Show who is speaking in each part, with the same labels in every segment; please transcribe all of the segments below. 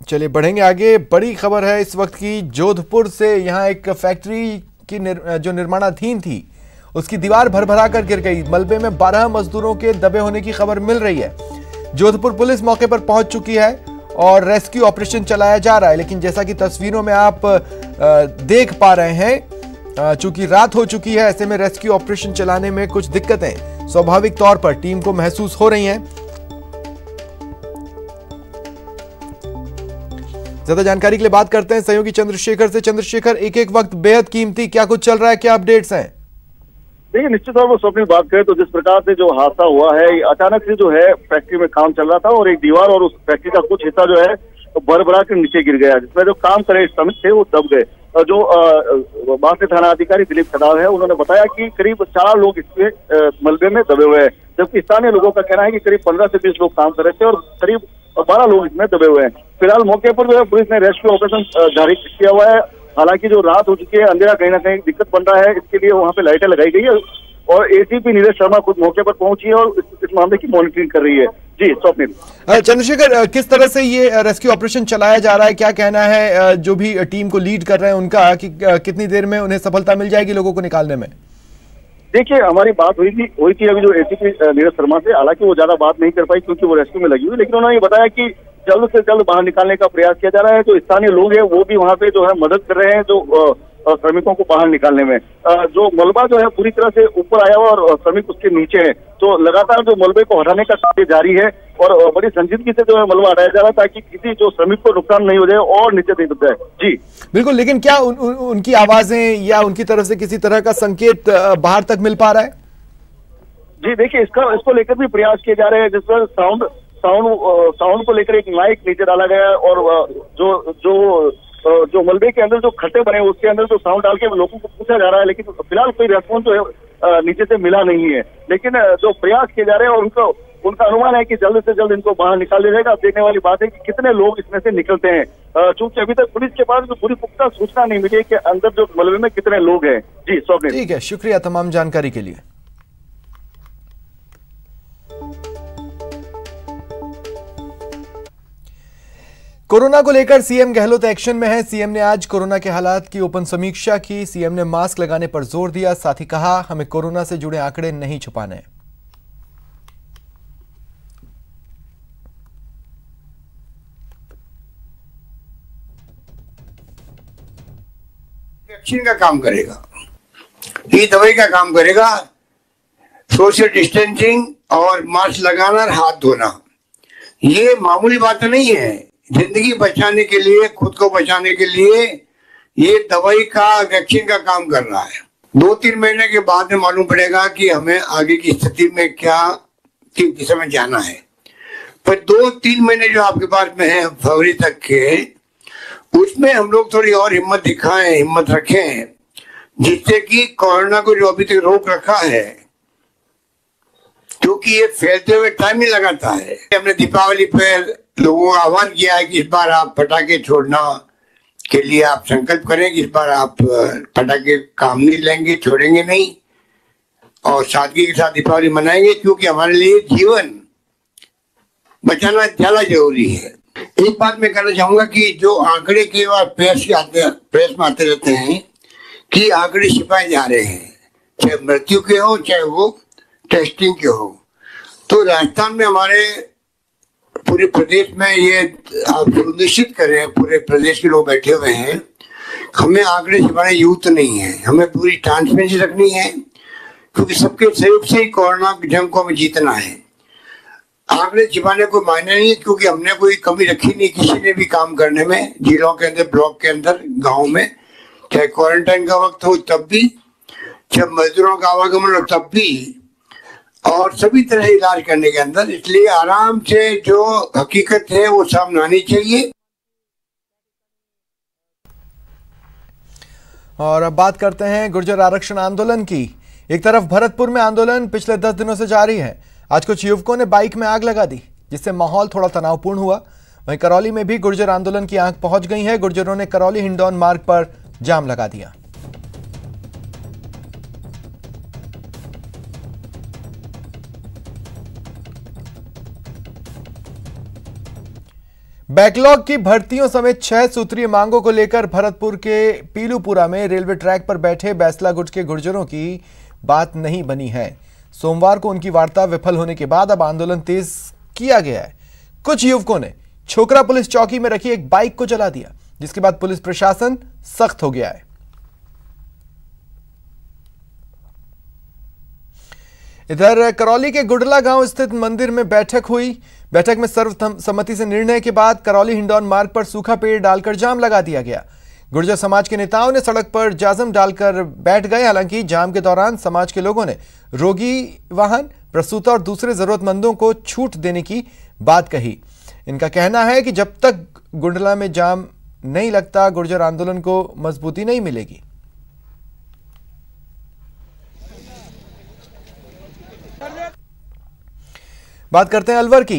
Speaker 1: चलिए बढ़ेंगे आगे। बड़ी खबर है इस वक्त की जोधपुर से। यहाँ एक फैक्ट्री की जो निर्माणाधीन थी उसकी दीवार भरभरा कर गिर गई। मलबे में 12 मजदूरों के दबे होने की खबर मिल रही है। जोधपुर पुलिस मौके पर पहुंच चुकी है और रेस्क्यू ऑपरेशन चलाया जा रहा है, लेकिन जैसा कि तस्वीरों में आप देख पा रहे हैं, चूंकि रात हो चुकी है, ऐसे में रेस्क्यू ऑपरेशन चलाने में कुछ दिक्कतें स्वाभाविक तौर पर टीम को महसूस हो रही हैं। ज्यादा जानकारी के लिए बात करते हैं सहयोगी चंद्रशेखर से। चंद्रशेखर, एक एक वक्त बेहद कीमती, क्या कुछ चल रहा है, क्या अपडेट्स हैं?
Speaker 2: देखिए, निश्चित तौर पर स्वप्न बात करें तो जिस प्रकार से जो हादसा हुआ है, अचानक से जो है फैक्ट्री में काम चल रहा था और एक दीवार और उस फैक्ट्री का कुछ हिस्सा जो है भरभरा कर नीचे गिर गया, जिसमें जो काम करे श्रमिक थे वो दब गए। जो बांसवाड़ा थाना अधिकारी दिलीप खदाव है, उन्होंने बताया कि करीब 4 लोग इसमें मलबे में दबे हुए हैं, जबकि स्थानीय लोगों का कहना है कि करीब 15 से 20 लोग काम कर रहे थे और करीब 12 लोग इसमें दबे हुए हैं। फिलहाल मौके पर जो है पुलिस ने रेस्क्यू ऑपरेशन जारी किया हुआ है। हालांकि जो रात हो चुकी है, अंधेरा कहीं ना कहीं दिक्कत बन रहा है, इसके लिए वहाँ पे लाइटें लगाई गई है और एसीपी नीरज शर्मा खुद मौके पर पहुंची है और इस मामले की मॉनिटरिंग कर रही है। जी स्वप्निल।
Speaker 1: चंद्रशेखर, किस तरह से ये रेस्क्यू ऑपरेशन चलाया जा रहा है, क्या कहना है जो भी टीम को लीड कर रहे हैं उनका, कि कितनी देर में उन्हें सफलता मिल जाएगी लोगों को निकालने में?
Speaker 2: देखिए, हमारी बात हुई थी अभी जो एसीपी नीरज शर्मा से। हालांकि वो ज्यादा बात नहीं कर पाई क्योंकि वो रेस्क्यू में लगी हुई, लेकिन उन्होंने बताया कि जल्द से जल्द बाहर निकालने का प्रयास किया जा रहा है। जो स्थानीय लोग हैं वो भी वहाँ पे जो है मदद कर रहे हैं जो श्रमिकों को बाहर निकालने में। जो मलबा जो है पूरी तरह से ऊपर आया हुआ और श्रमिक उसके नीचे है, तो लगातार जो मलबे को हटाने का कार्य जारी है और बड़ी संजीदगी से जो है मलबा हटाया जा रहा है ताकि किसी जो श्रमिक को नुकसान नहीं हो जाए और नीचे नहीं दब जाए। जी
Speaker 1: बिल्कुल, लेकिन क्या उनकी आवाजें या उनकी तरफ से किसी तरह का संकेत बाहर तक मिल पा रहा है?
Speaker 2: जी देखिए, इसको लेकर भी प्रयास किए जा रहे हैं, जिस पर साउंड को लेकर एक माइक नीचे डाला गया है और जो मलबे के अंदर जो खड्डे बने उसके अंदर जो साउंड डाल के लोगों को पूछा जा रहा है, लेकिन फिलहाल कोई रेस्पॉन्स जो है नीचे से मिला नहीं है। लेकिन जो प्रयास किए जा रहे हैं और उनका अनुमान है कि जल्द से जल्द इनको बाहर निकाल दिया जाएगा। अब देखने वाली बात है कि कितने लोग इसमें से निकलते हैं, चूंकि अभी तक पुलिस के पास जो पूरी पुख्ता सूचना नहीं मिली है कि अंदर जो मलबे में कितने लोग हैं। जी स्वप्निल।
Speaker 1: ठीक है, शुक्रिया तमाम जानकारी के लिए। कोरोना को लेकर सीएम गहलोत एक्शन में है। सीएम ने आज कोरोना के हालात की ओपन समीक्षा की। सीएम ने मास्क लगाने पर जोर दिया, साथ ही कहा हमें कोरोना से जुड़े आंकड़े नहीं छुपाने।
Speaker 3: वैक्सीन का काम करेगा, ये दवाई का काम करेगा, सोशल डिस्टेंसिंग और मास्क लगाना और हाथ धोना, ये मामूली बात नहीं है। जिंदगी बचाने के लिए, खुद को बचाने के लिए ये दवाई का, वैक्सीन का काम कर रहा है। 2-3 महीने के बाद में मालूम पड़ेगा कि हमें आगे की स्थिति में क्या, किस दिशा में जाना है। पर 2-3 महीने जो आपके पास में है फरवरी तक के, उसमें हम लोग थोड़ी और हिम्मत दिखाएं, हिम्मत रखें, जिससे कि कोरोना को जो अभी तक रोक रखा है, क्योंकि ये फैलते हुए टाइम ही लगाता है। हमने दीपावली पर लोगों का आह्वान किया है कि इस बार आप पटाखे छोड़ना के लिए आप संकल्प करें कि इस बार आप पटाखे काम नहीं लेंगे, छोड़ेंगे नहीं और सादगी के साथ दीपावली मनाएंगे, क्योंकि हमारे लिए जीवन बचाना ज्यादा जरूरी है। एक बात मैं कहना चाहूंगा कि जो आंकड़े के बाद प्रेस में आते रहते हैं कि आंकड़े छिपाए जा रहे हैं, चाहे मृत्यु के हो चाहे वो टेस्टिंग के हो, तो राजस्थान में हमारे पूरे प्रदेश में ये आप सुनिश्चित करें, पूरे प्रदेश के लोग बैठे हुए हैं, हमें आंकड़े छिपाने यूथ नहीं है, हमें पूरी ट्रांसपेरेंसी रखनी है, क्योंकि सबके सहयोग से ही कोरोना जंग को हमें जीतना है। आंकड़े छिपाने को मायने नहीं है, क्योंकि हमने कोई कमी रखी नहीं किसी ने भी काम करने में, जिलों के अंदर, ब्लॉक के अंदर, गाँव में, चाहे क्वारंटाइन का वक्त हो तब भी, चाहे मजदूरों का आवागमन हो तब भी, और सभी तरह इलाज करने के अंदर। इसलिए आराम से जो हकीकत है वो सामने आनी चाहिए।
Speaker 1: और अब बात करते हैं गुर्जर आरक्षण आंदोलन की। एक तरफ भरतपुर में आंदोलन पिछले 10 दिनों से जारी है। आज कुछ युवकों ने बाइक में आग लगा दी, जिससे माहौल थोड़ा तनावपूर्ण हुआ। वहीं करौली में भी गुर्जर आंदोलन की आंख पहुंच गई है। गुर्जरों ने करौली हिंडौन मार्ग पर जाम लगा दिया। बैकलॉग की भर्तियों समेत 6 सूत्रीय मांगों को लेकर भरतपुर के पीलूपुरा में रेलवे ट्रैक पर बैठे बैसला गुट के गुर्जरों की बात नहीं बनी है। सोमवार को उनकी वार्ता विफल होने के बाद अब आंदोलन तेज किया गया है। कुछ युवकों ने छोकरा पुलिस चौकी में रखी एक बाइक को जला दिया, जिसके बाद पुलिस प्रशासन सख्त हो गया है। इधर करौली के गुडला गांव स्थित मंदिर में बैठक हुई। बैठक में सर्वसम्मति से निर्णय के बाद करौली हिंडौन मार्ग पर सूखा पेड़ डालकर जाम लगा दिया गया। गुर्जर समाज के नेताओं ने सड़क पर जाजम डालकर बैठ गए। हालांकि जाम के दौरान समाज के लोगों ने रोगी वाहन, प्रसूता और दूसरे जरूरतमंदों को छूट देने की बात कही। इनका कहना है कि जब तक गुडला में जाम नहीं लगता, गुर्जर आंदोलन को मजबूती नहीं मिलेगी। बात करते हैं अलवर की।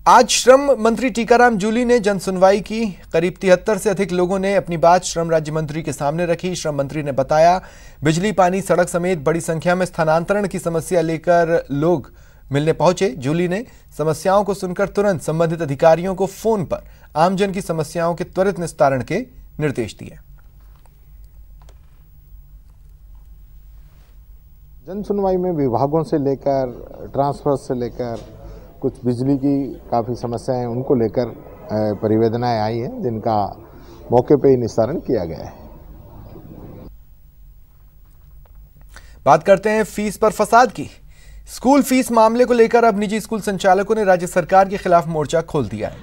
Speaker 1: आज श्रम मंत्री टीकाराम जूली ने जन सुनवाई की। करीब 73 से अधिक लोगों ने अपनी बात श्रम राज्य मंत्री के सामने रखी। श्रम मंत्री ने बताया, बिजली, पानी, सड़क समेत बड़ी संख्या में स्थानांतरण की समस्या लेकर लोग मिलने पहुंचे। जूली ने समस्याओं को सुनकर तुरंत संबंधित अधिकारियों को फोन पर आमजन की समस्याओं के त्वरित निस्तारण के निर्देश दिए।
Speaker 4: जन सुनवाई में विभागों से लेकर ट्रांसफर से लेकर कुछ बिजली की काफ़ी समस्याएं उनको लेकर परिवेदनाएं आई हैं, जिनका मौके पे ही निस्तारण किया गया है।
Speaker 1: बात करते हैं फीस पर फसाद की। स्कूल फीस मामले को लेकर अब निजी स्कूल संचालकों ने राज्य सरकार के खिलाफ मोर्चा खोल दिया है।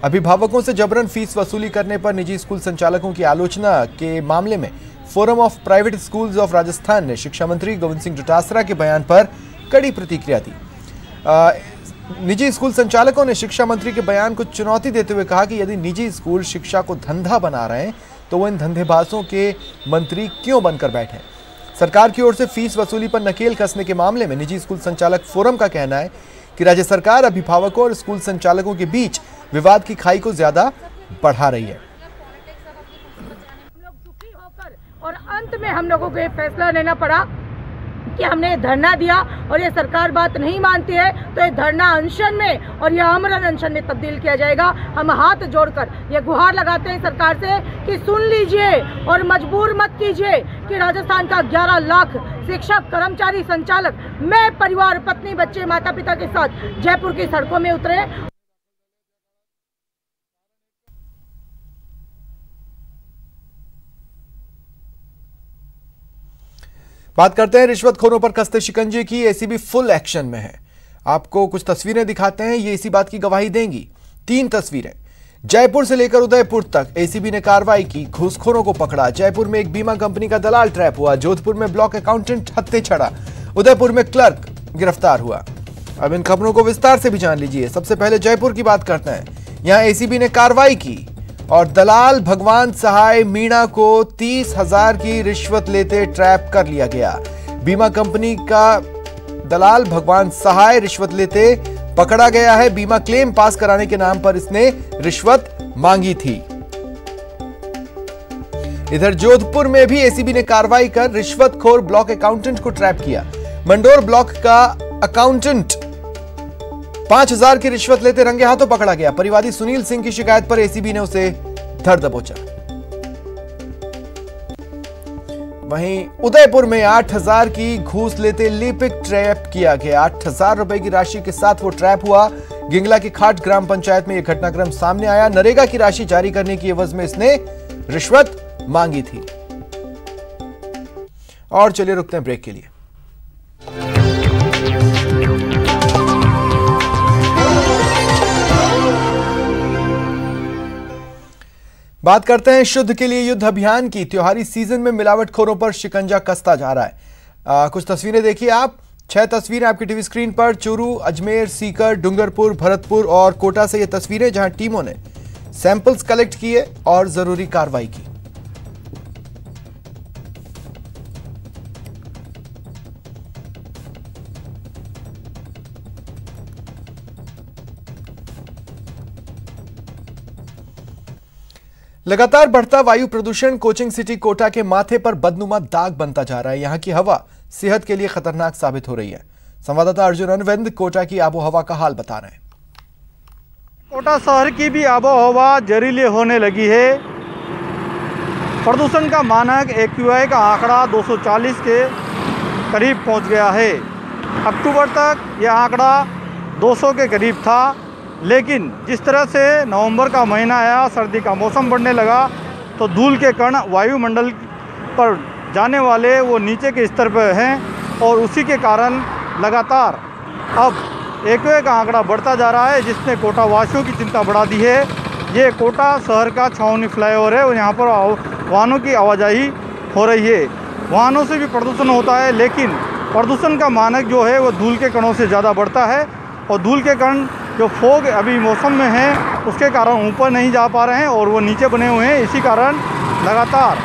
Speaker 1: अभिभावकों से जबरन फीस वसूली करने पर निजी स्कूल संचालकों की आलोचना के मामले में forum of private schools of Rajasthan ने शिक्षा मंत्री गोविंद सिंह डोटासरा के बयान पर कड़ी प्रतिक्रिया दी। निजी स्कूल संचालकों ने शिक्षा मंत्री के बयान को चुनौती देते हुए कहा कि यदि निजी स्कूल शिक्षा को धंधा बना रहे हैं तो वो इन धंधेबाजों के मंत्री क्यों बनकर बैठे। सरकार की ओर से फीस वसूली पर नकेल कसने के मामले में निजी स्कूल संचालक फोरम का कहना है कि राज्य सरकार अभिभावकों और स्कूल संचालकों के बीच विवाद की खाई को ज्यादा बढ़ा रही है।
Speaker 5: और अंत में हम लोगों को ये फैसला लेना पड़ा कि हमने धरना दिया और ये सरकार बात नहीं मानती है तो ये धरना अनशन में और ये आमरण अनशन में तब्दील किया जाएगा। हम हाथ जोड़कर ये गुहार लगाते हैं सरकार से कि सुन लीजिए और मजबूर मत कीजिए कि राजस्थान का 11 लाख शिक्षक, कर्मचारी, संचालक, मैं परिवार, पत्नी, बच्चे, माता पिता के साथ जयपुर की सड़कों में उतरे।
Speaker 1: बात करते हैं रिश्वतखोरों पर कसते शिकंजे की। एसीबी फुल एक्शन में है। आपको कुछ तस्वीरें दिखाते हैं, ये इसी बात की गवाही देंगी। 3 तस्वीरें। जयपुर से लेकर उदयपुर तक एसीबी ने कार्रवाई की, घूसखोरों को पकड़ा। जयपुर में एक बीमा कंपनी का दलाल ट्रैप हुआ। जोधपुर में ब्लॉक अकाउंटेंट हत्थे चढ़ा। उदयपुर में क्लर्क गिरफ्तार हुआ। अब इन खबरों को विस्तार से भी जान लीजिए। सबसे पहले जयपुर की बात करते हैं। यहां एसीबी ने कार्रवाई की और दलाल भगवान सहाय मीणा को 30,000 की रिश्वत लेते ट्रैप कर लिया गया। बीमा कंपनी का दलाल भगवान सहाय रिश्वत लेते पकड़ा गया है। बीमा क्लेम पास कराने के नाम पर इसने रिश्वत मांगी थी। इधर जोधपुर में भी एसीबी ने कार्रवाई कर रिश्वतखोर ब्लॉक अकाउंटेंट को ट्रैप किया। मंडोर ब्लॉक का अकाउंटेंट 5,000 की रिश्वत लेते रंगे हाथों पकड़ा गया। परिवादी सुनील सिंह की शिकायत पर एसीबी ने उसे धर दबोचा। वहीं उदयपुर में 8,000 की घूस लेते लिपिक ट्रैप किया गया। 8,000 रुपए की राशि के साथ वो ट्रैप हुआ। गिंगला की खाट ग्राम पंचायत में यह घटनाक्रम सामने आया। नरेगा की राशि जारी करने की एवज में इसने रिश्वत मांगी थी। और चलिए रुकते हैं ब्रेक के लिए। बात करते हैं शुद्ध के लिए युद्ध अभियान की। त्योहारी सीजन में मिलावटखोरों पर शिकंजा कसता जा रहा है। कुछ तस्वीरें देखिए आप। 6 तस्वीरें आपकी टीवी स्क्रीन पर। चूरू, अजमेर, सीकर, डूंगरपुर, भरतपुर और कोटा से ये तस्वीरें, जहां टीमों ने सैंपल्स कलेक्ट किए और जरूरी कार्रवाई की। लगातार बढ़ता वायु प्रदूषण कोचिंग सिटी कोटा के माथे पर बदनुमा दाग बनता जा रहा है। यहां की हवा सेहत के लिए खतरनाक साबित हो रही है। संवाददाता अर्जुन अनविंद कोटा की आबोहवा का हाल बता रहे हैं।
Speaker 6: कोटा शहर की भी आबोहवा जहरीली होने लगी है। प्रदूषण का मानक AQI का आंकड़ा 240 के करीब पहुंच गया है। अक्टूबर तक यह आंकड़ा 200 के करीब था, लेकिन जिस तरह से नवंबर का महीना आया, सर्दी का मौसम बढ़ने लगा, तो धूल के कण वायुमंडल पर जाने वाले वो नीचे के स्तर पर हैं और उसी के कारण लगातार अब AQI का आंकड़ा बढ़ता जा रहा है, जिसने कोटा वासियों की चिंता बढ़ा दी है। ये कोटा शहर का छावनी फ्लाईओवर है और यहाँ पर वाहनों की आवाजाही हो रही है। वाहनों से भी प्रदूषण होता है, लेकिन प्रदूषण का मानक जो है वो धूल के कणों से ज़्यादा बढ़ता है और धूल के कण जो फोग अभी मौसम में है उसके कारण ऊपर नहीं जा पा रहे हैं और वो नीचे बने हुए हैं। इसी कारण लगातार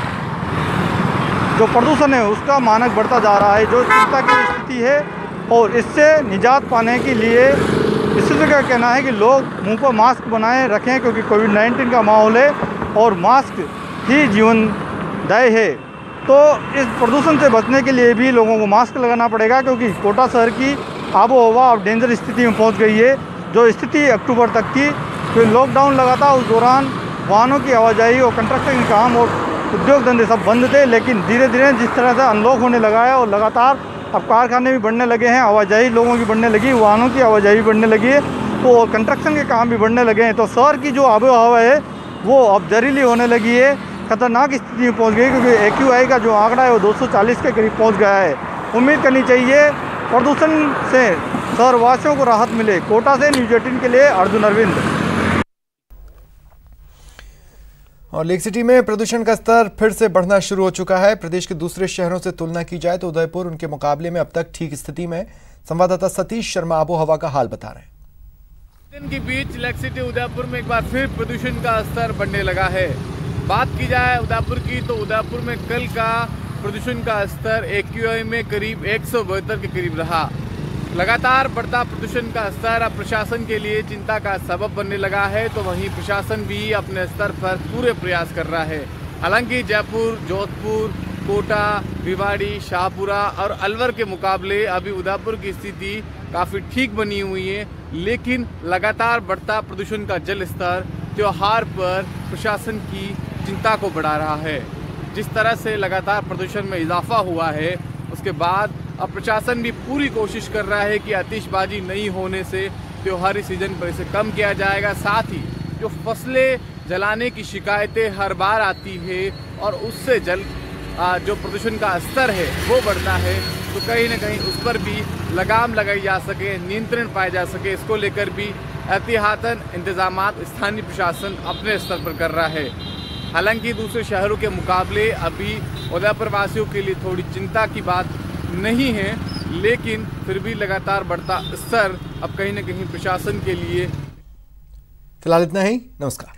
Speaker 6: जो प्रदूषण है उसका मानक बढ़ता जा रहा है, जो चिंता की स्थिति है। और इससे निजात पाने के लिए इसी का कहना है कि लोग मुंह पर मास्क बनाए रखें, क्योंकि कोविड-19 का माहौल है और मास्क ही जीवनदायी है। तो इस प्रदूषण से बचने के लिए भी लोगों को मास्क लगाना पड़ेगा, क्योंकि कोटा शहर की आबोहवा अब डेंजर स्थिति में पहुंच गई है, जो स्थिति अक्टूबर तक थी। फिर लॉकडाउन लगा था, उस दौरान वाहनों की आवाजाही और कंस्ट्रक्शन के काम और उद्योग धंधे सब बंद थे, लेकिन धीरे धीरे जिस तरह से अनलॉक होने लगा है और लगातार अब कारखाने भी बढ़ने लगे हैं, आवाजाही लोगों की बढ़ने लगी, वाहनों की आवाजाही भी बढ़ने लगी है, तो कंस्ट्रक्शन के काम भी बढ़ने लगे हैं। तो शहर की जो आबोहवा है वो अब जहरीली होने लगी है, खतरनाक स्थिति में पहुंच गई, क्योंकि AQI का जो आंकड़ा है वो 240 के करीब पहुंच गया है। उम्मीद करनी चाहिए प्रदूषण से शहरवासियों को राहत मिले। कोटा से न्यूज़ 18 के लिए अर्जुन अरविंद।
Speaker 1: और लेक सिटी में प्रदूषण का स्तर फिर से बढ़ना शुरू हो चुका है। प्रदेश के दूसरे शहरों से तुलना की जाए तो उदयपुर उनके मुकाबले में अब तक ठीक स्थिति में। संवाददाता सतीश शर्मा आबोहवा का हाल बता रहे हैं।
Speaker 7: दिन के बीच लेक सिटी उदयपुर में एक बार फिर प्रदूषण का स्तर बढ़ने लगा है। बात की जाए उदयपुर की तो उदयपुर में कल का प्रदूषण का स्तर AQI में करीब 172 के करीब रहा। लगातार बढ़ता प्रदूषण का स्तर अब प्रशासन के लिए चिंता का सबब बनने लगा है, तो वहीं प्रशासन भी अपने स्तर पर पूरे प्रयास कर रहा है। हालांकि जयपुर, जोधपुर, कोटा, भिवाड़ी, शाहपुरा और अलवर के मुकाबले अभी उदयपुर की स्थिति काफ़ी ठीक बनी हुई है, लेकिन लगातार बढ़ता प्रदूषण का जल स्तर त्योहार पर प्रशासन की चिंता को बढ़ा रहा है। जिस तरह से लगातार प्रदूषण में इजाफा हुआ है, उसके बाद अब प्रशासन भी पूरी कोशिश कर रहा है कि आतिशबाजी नहीं होने से त्योहारी सीजन पर इसे कम किया जाएगा। साथ ही जो फसलें जलाने की शिकायतें हर बार आती है और उससे जो प्रदूषण का स्तर है वो बढ़ता है, तो कहीं ना कहीं उस पर भी लगाम लगाई जा सके, नियंत्रण पाया जा सके, इसको लेकर भी एहतियातन इंतजामात स्थानीय प्रशासन अपने स्तर पर कर रहा है। हालांकि दूसरे शहरों के मुकाबले अभी उदयपुर वासियों के लिए थोड़ी चिंता की बात नहीं है, लेकिन फिर भी लगातार बढ़ता स्तर अब कहीं ना कहीं प्रशासन के लिए।
Speaker 1: फिलहाल इतना ही। नमस्कार।